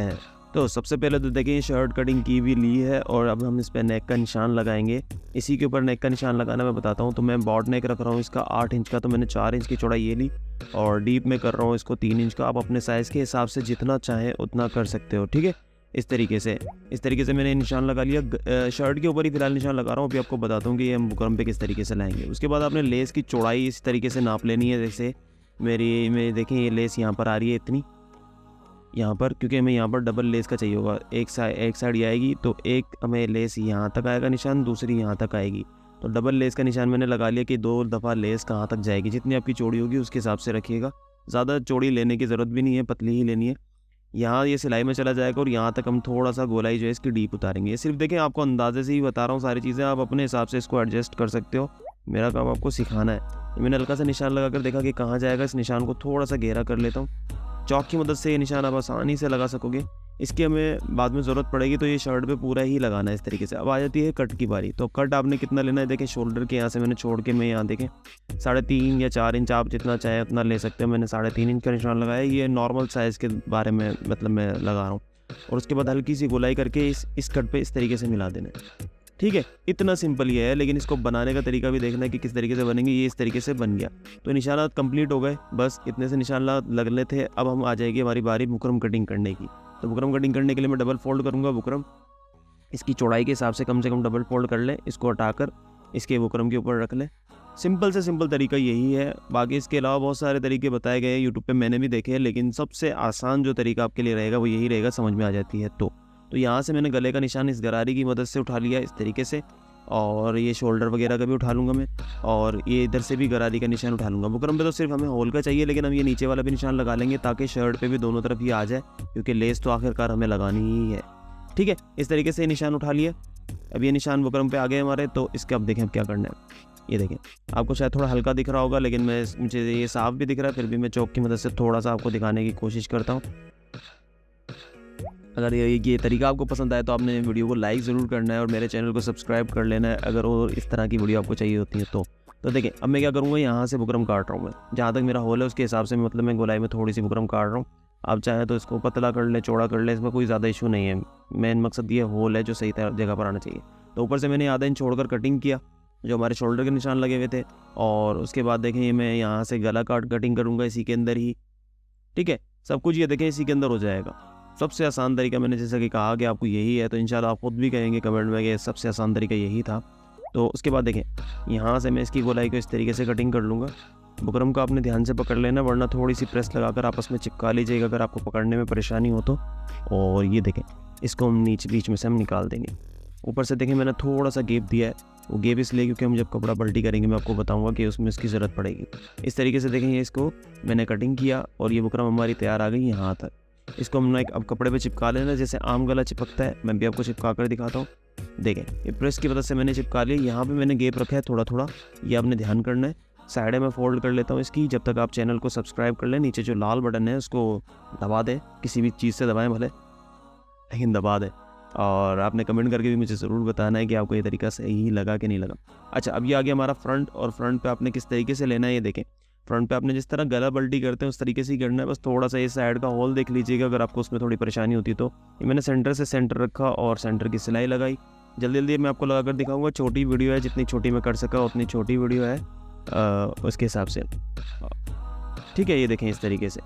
हैं। तो सबसे पहले तो देखिए शर्ट कटिंग की भी ली है और अब हम इस पे नेक का निशान लगाएंगे। इसी के ऊपर नेक का निशान लगाना मैं बताता हूँ। तो मैं बॉड नेक रख रहा हूँ इसका 8 इंच का, तो मैंने 4 इंच की चौड़ाई ये ली और डीप में कर रहा हूँ इसको 3 इंच का। आप अपने साइज़ के हिसाब से जितना चाहें उतना कर सकते हो, ठीक है। इस तरीके से मैंने निशान लगा लिया। शर्ट के ऊपर ही फिलहाल निशान लगा रहा हूँ, अभी आपको बताता हूँ कि ये हम बुकरम पे किस तरीके से लाएंगे। उसके बाद आपने लेस की चौड़ाई इस तरीके से नाप लेनी है। जैसे मेरी देखें ये लेस यहाँ पर आ रही है इतनी, यहाँ पर, क्योंकि हमें यहाँ पर डबल लेस का चाहिए होगा। एक साइड ये आएगी तो एक हमें लेस यहाँ तक आएगा निशान, दूसरी यहाँ तक आएगी। तो डबल लेस का निशान मैंने लगा लिया कि 2 दफ़ा लेस कहाँ तक जाएगी। जितनी आपकी चौड़ी होगी उसके हिसाब से रखिएगा, ज़्यादा चौड़ी लेने की ज़रूरत भी नहीं है, पतली ही लेनी है। यहाँ ये सिलाई में चला जाएगा और यहाँ तक हम थोड़ा सा गोलाई जो है इसकी डीप उतारेंगे। ये सिर्फ देखें आपको अंदाजे से ही बता रहा हूँ, सारी चीज़ें आप अपने हिसाब से इसको एडजस्ट कर सकते हो। मेरा काम आपको सिखाना है। मैंने हल्का सा निशान लगा कर देखा कि कहाँ जाएगा। इस निशान को थोड़ा सा गहरा कर लेता हूँ। चौक की मदद से ये निशान आप आसानी से लगा सकोगे। इसकी हमें बाद में ज़रूरत पड़ेगी, तो ये शर्ट पे पूरा ही लगाना है इस तरीके से। अब आ जाती है कट की बारी। तो कट आपने कितना लेना है, देखें शोल्डर के यहाँ से मैंने छोड़ के मैं यहाँ देखें 3.5 या 4 इंच आप जितना चाहे उतना ले सकते हो। मैंने 3.5 इंच का निशान लगाया। ये नॉर्मल साइज़ के बारे में मतलब मैं लगा रहा हूँ। और उसके बाद हल्की सी गोलाई करके इस कट पे इस तरीके से मिला देना है, ठीक है। इतना सिंपल ये है, लेकिन इसको बनाने का तरीका भी देखना है कि किस तरीके से बनेंगे। ये इस तरीके से बन गया। तो निशानात कंप्लीट हो गए, बस इतने से निशान लगने थे। अब हम आ जाएगी हमारी बारी बुकरम कटिंग करने की। तो बुकरम कटिंग करने के लिए मैं डबल फोल्ड करूँगा बुकरम। इसकी चौड़ाई के हिसाब से कम डबल फोल्ड कर लें। इसको हटाकर इसके बुकरम के ऊपर रख लें। सिंपल से सिंपल तरीका यही है। बाकी इसके अलावा बहुत सारे तरीके बताए गए हैं यूट्यूब पे, मैंने भी देखे हैं, लेकिन सबसे आसान जो तरीका आपके लिए रहेगा वो यही रहेगा, समझ में आ जाती है। तो यहाँ से मैंने गले का निशान इस गरारी की मदद से उठा लिया इस तरीके से, और ये शोल्डर वगैरह का भी उठा लूँगा मैं, और ये इधर से भी गरारी का निशान उठा लूँगा। बुकरम पे तो सिर्फ हमें होल का चाहिए, लेकिन हम ये नीचे वाला भी निशान लगा लेंगे ताकि शर्ट पे भी दोनों तरफ ये आ जाए, क्योंकि लेस तो आखिरकार हमें लगानी ही है, ठीक है। इस तरीके से निशान उठा लिया। अब ये निशान बुकरम पे आ गए हमारे। तो इसके अब देखें अब क्या करना है। ये देखें, आपको शायद थोड़ा हल्का दिख रहा होगा, लेकिन मुझे ये साफ भी दिख रहा है, फिर भी मैं चौक की मदद से थोड़ा सा आपको दिखाने की कोशिश करता हूँ। अगर ये तरीका आपको पसंद आए तो आपने वीडियो को लाइक ज़रूर करना है और मेरे चैनल को सब्सक्राइब कर लेना है अगर और इस तरह की वीडियो आपको चाहिए होती है तो देखें अब मैं क्या करूँगा, यहाँ से बुकरम काट रहा हूँ मैं, जहाँ तक मेरा होल है उसके हिसाब से मतलब मैं गोलाई में थोड़ी सी बुकरम काट रहा हूँ। आप चाहें तो इसको पतला कर ले, चौड़ा कर ले, इसमें कोई ज़्यादा इशू नहीं है। मेन मकसद ये होल है जो सही जगह पर आना चाहिए। तो ऊपर से मैंने आधा इंच छोड़कर कटिंग किया, जो हमारे शोल्डर के निशान लगे हुए थे। और उसके बाद देखें मैं यहाँ से गला कटिंग करूँगा इसी के अंदर ही, ठीक है। सब कुछ ये देखें इसी के अंदर हो जाएगा। सबसे आसान तरीका मैंने जैसा कि कहा कि आपको यही है, तो इंशाल्लाह आप खुद भी कहेंगे कमेंट में कि सबसे आसान तरीका यही था। तो उसके बाद देखें यहाँ से मैं इसकी गोलाई को इस तरीके से कटिंग कर लूँगा। बुकरम को आपने ध्यान से पकड़ लेना, वरना थोड़ी सी प्रेस लगाकर आपस में चिपका लीजिएगा अगर आपको पकड़ने में परेशानी हो तो। और ये देखें इसको हम बीच में से हम निकाल देंगे। ऊपर से देखें मैंने थोड़ा सा गैप दिया है, वो गैप इसलिए क्योंकि हम जब कपड़ा पलटी करेंगे मैं आपको बताऊंगा कि उसमें इसकी ज़रूरत पड़ेगी। इस तरीके से देखेंगे इसको मैंने कटिंग किया और ये बुकरम हमारी तैयार आ गई यहाँ तक। इसको हमने अब कपड़े पे चिपका लेना, जैसे आम गला चिपकता है। मैं भी आपको चिपका कर दिखाता हूँ। देखें ये प्रेस की मदद से मैंने चिपका लिया। यहाँ पे मैंने गैप रखा है थोड़ा, ये आपने ध्यान करना है। साइड में फोल्ड कर लेता हूँ इसकी। जब तक आप चैनल को सब्सक्राइब कर लें, नीचे जो लाल बटन है उसको दबा दें, किसी भी चीज़ से दबाएं भले, लेकिन दबा दें। और आपने कमेंट करके भी मुझे ज़रूर बताना है कि आपको ये तरीका सही लगा कि नहीं लगा। अच्छा, अब ये आ गया हमारा फ्रंट, और फ्रंट पे आपने किस तरीके से लेना है ये देखें। फ्रंट पे आपने जिस तरह गला पलटी करते हैं उस तरीके से ही करना है। बस थोड़ा सा ये साइड का होल देख लीजिएगा अगर आपको उसमें थोड़ी परेशानी होती तो। ये मैंने सेंटर से सेंटर रखा और सेंटर की सिलाई लगाई। जल्दी मैं आपको लगा कर दिखाऊंगा। छोटी वीडियो है, जितनी छोटी मैं कर सका उतनी छोटी वीडियो है उसके हिसाब से, ठीक है। ये देखें इस तरीके से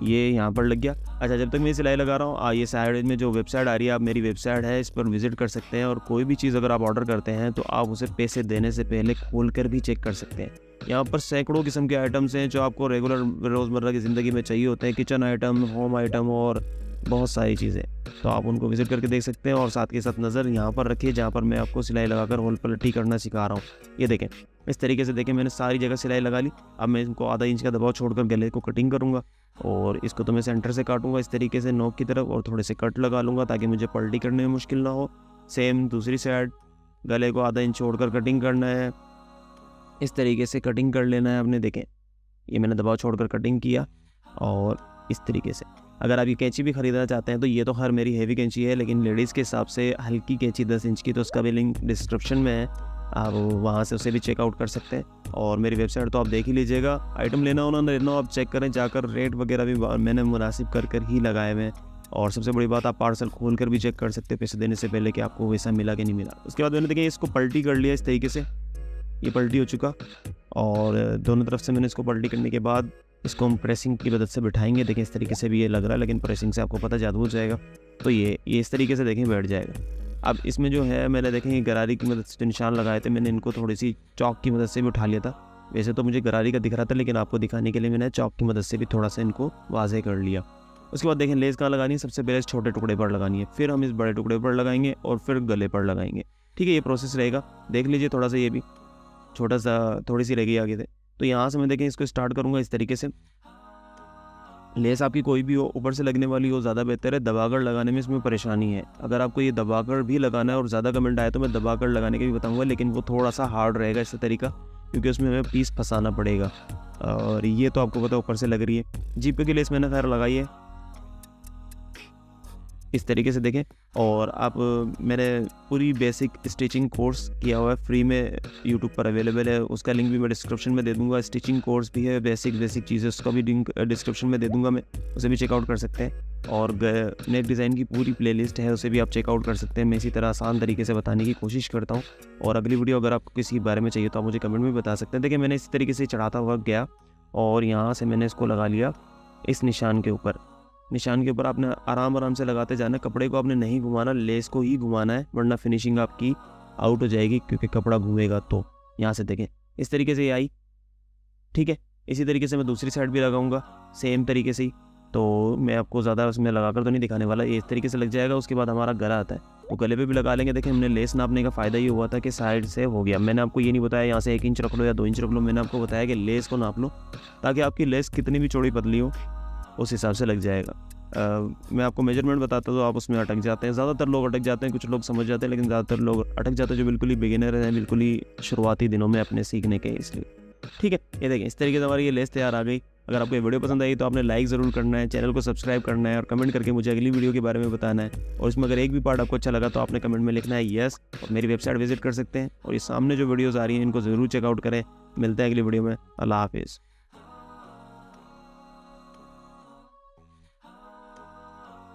ये यहाँ पर लग गया। अच्छा, जब तक मैं सिलाई लगा रहा हूँ ये साइड में जो वेबसाइट आ रही है, आप मेरी वेबसाइट है, इस पर विजिट कर सकते हैं। और कोई भी चीज़ अगर आप ऑर्डर करते हैं तो आप उसे पैसे देने से पहले खोल कर भी चेक कर सकते हैं। यहाँ पर सैकड़ों किस्म के आइटम्स हैं जो आपको रेगुलर रोज़मर्रा की ज़िंदगी में चाहिए होते हैं। किचन आइटम, होम आइटम और बहुत सारी चीज़ें, तो आप उनको विज़िट करके देख सकते हैं। और साथ के साथ नज़र यहाँ पर रखिए जहाँ पर मैं आपको सिलाई लगाकर होल पलटी करना सिखा रहा हूँ। ये देखें इस तरीके से देखें मैंने सारी जगह सिलाई लगा ली। अब मैं इनको आधा इंच का दबाव छोड़कर गले को कटिंग करूँगा, और इसको तो मैं सेंटर से काटूंगा इस तरीके से नोक की तरफ, और थोड़े से कट लगा लूँगा ताकि मुझे पलटी करने में मुश्किल ना हो। सेम दूसरी साइड गले को आधा इंच छोड़कर कटिंग करना है, इस तरीके से कटिंग कर लेना है आपने। देखें ये मैंने दबाव छोड़कर कटिंग किया, और इस तरीके से। अगर आप ये कैंची भी ख़रीदना चाहते हैं तो ये तो हर मेरी हेवी कैंची है, लेकिन लेडीज़ के हिसाब से हल्की कैंची 10 इंच की, तो उसका भी लिंक डिस्क्रिप्शन में है, आप वहाँ से उसे भी चेकआउट कर सकते हैं। और मेरी वेबसाइट तो आप देख ही लीजिएगा। आइटम लेना हो ना लेना हो आप चेक करें जाकर, रेट वगैरह भी मैंने मुनासिब कर ही लगाए हुए हैं। और सबसे बड़ी बात, आप पार्सल खोल कर भी चेक कर सकते हैं पैसे देने से पहले कि आपको वैसा मिला कि नहीं मिला। उसके बाद मैंने देखिए इसको पलटी कर लिया इस तरीके से, ये पलटी हो चुका, और दोनों तरफ से मैंने इसको पलटी करने के बाद इसको हम प्रेसिंग की मदद से बिठाएंगे। देखें इस तरीके से भी ये लग रहा है, लेकिन प्रेसिंग से आपको पता जादू हो जाएगा। तो ये इस तरीके से देखें बैठ जाएगा। अब इसमें जो है मैंने देखें गरारी की मदद से निशान लगाए थे, मैंने इनको थोड़ी सी चौक की मदद से भी उठा लिया था। वैसे तो मुझे गरारी का दिख रहा था, लेकिन आपको दिखाने के लिए मैंने चौक की मदद से भी थोड़ा सा इनको वाज़ेह कर लिया। उसके बाद देखें लेस कहाँ लगानी है, सबसे पहले इस छोटे टुकड़े पर लगानी है, फिर हम इस बड़े टुकड़े पर लगाएंगे और फिर गले पर लगाएंगे। ठीक है, ये प्रोसेस रहेगा, देख लीजिए। थोड़ा सा ये भी छोटा सा थोड़ी सी रहेगी आगे से। तो यहाँ से मैं देखें इसको स्टार्ट करूँगा इस तरीके से। लेस आपकी कोई भी हो, ऊपर से लगने वाली हो ज़्यादा बेहतर है, दबाकर लगाने में इसमें परेशानी है। अगर आपको ये दबाकर भी लगाना है और ज़्यादा कमेंट आए तो मैं दबाकर लगाने के भी बताऊँगा, लेकिन वो थोड़ा सा हार्ड रहेगा इससे तरीका, क्योंकि उसमें हमें पीस फंसाना पड़ेगा। और ये तो आपको पता ऊपर से लग रही है। जीपे की लेस मैंने खैर लगाई है इस तरीके से देखें। और आप मैंने पूरी बेसिक स्टिचिंग कोर्स किया हुआ है, फ्री में यूट्यूब पर अवेलेबल है, उसका लिंक भी मैं डिस्क्रिप्शन में दे दूंगा। स्टिचिंग कोर्स भी है, बेसिक चीज़ें, उसका भी लिंक डिस्क्रिप्शन में दे दूंगा मैं, उसे भी चेकआउट कर सकते हैं। और नेक डिज़ाइन की पूरी प्लेलिस्ट है, उसे भी आप चेकआउट कर सकते हैं। मैं इसी तरह आसान तरीके से बताने की कोशिश करता हूँ। और अगली वीडियो अगर आपको किसी बारे में चाहिए तो आप मुझे कमेंट में बता सकते हैं। देखिए मैंने इसी तरीके से चढ़ाता हुआ गया और यहाँ से मैंने इसको लगा लिया इस निशान के ऊपर। निशान के ऊपर आपने आराम से लगाते जाना, कपड़े को आपने नहीं घुमाना, लेस को ही घुमाना है, वरना फिनिशिंग आपकी आउट हो जाएगी, क्योंकि कपड़ा घूमेगा। तो यहाँ से देखें इस तरीके से ये आई। ठीक है, इसी तरीके से मैं दूसरी साइड भी लगाऊंगा सेम तरीके से ही। तो मैं आपको ज़्यादा उसमें लगाकर तो नहीं दिखाने वाला, ये इस तरीके से लग जाएगा। उसके बाद हमारा गला आता है, तो गले पे भी लगा लेंगे। देखिए हमने लेस नापने का फ़ायदा ये हुआ था कि साइड से हो गया। मैंने आपको ये नहीं बताया यहाँ से 1 इंच रख लो या 2 इंच रख लो, मैंने आपको बताया कि लेस को नाप लो, ताकि आपकी लेस कितनी भी चौड़ी पतली हो उस हिसाब से लग जाएगा। मैं आपको मेजरमेंट बताता तो आप उसमें अटक जाते हैं। ज़्यादातर लोग अटक जाते हैं, कुछ लोग समझ जाते हैं, लेकिन ज़्यादातर लोग अटक जाते हैं जो बिल्कुल ही बिगिनर हैं, बिल्कुल ही शुरुआती दिनों में अपने सीखने के, इसलिए। ठीक है, ये देखें इस तरीके से हमारी ये लेस तैयार आ गई। अगर आपको ये वीडियो पसंद आई तो आपने लाइक ज़रूर करना है, चैनल को सब्सक्राइब करना है और कमेंट करके मुझे अगली वीडियो के बारे में बताना है। और इसमें अगर एक भी पार्ट आपको अच्छा लगा तो आपने कमेंट में लिखना है यस, और मेरी वेबसाइट विजिट कर सकते हैं। और ये सामने जो वीडियोज़ आ रही हैं इनको ज़रूर चेकआउट करें। मिलते हैं अगली वीडियो में। अल्लाह हाफिज़।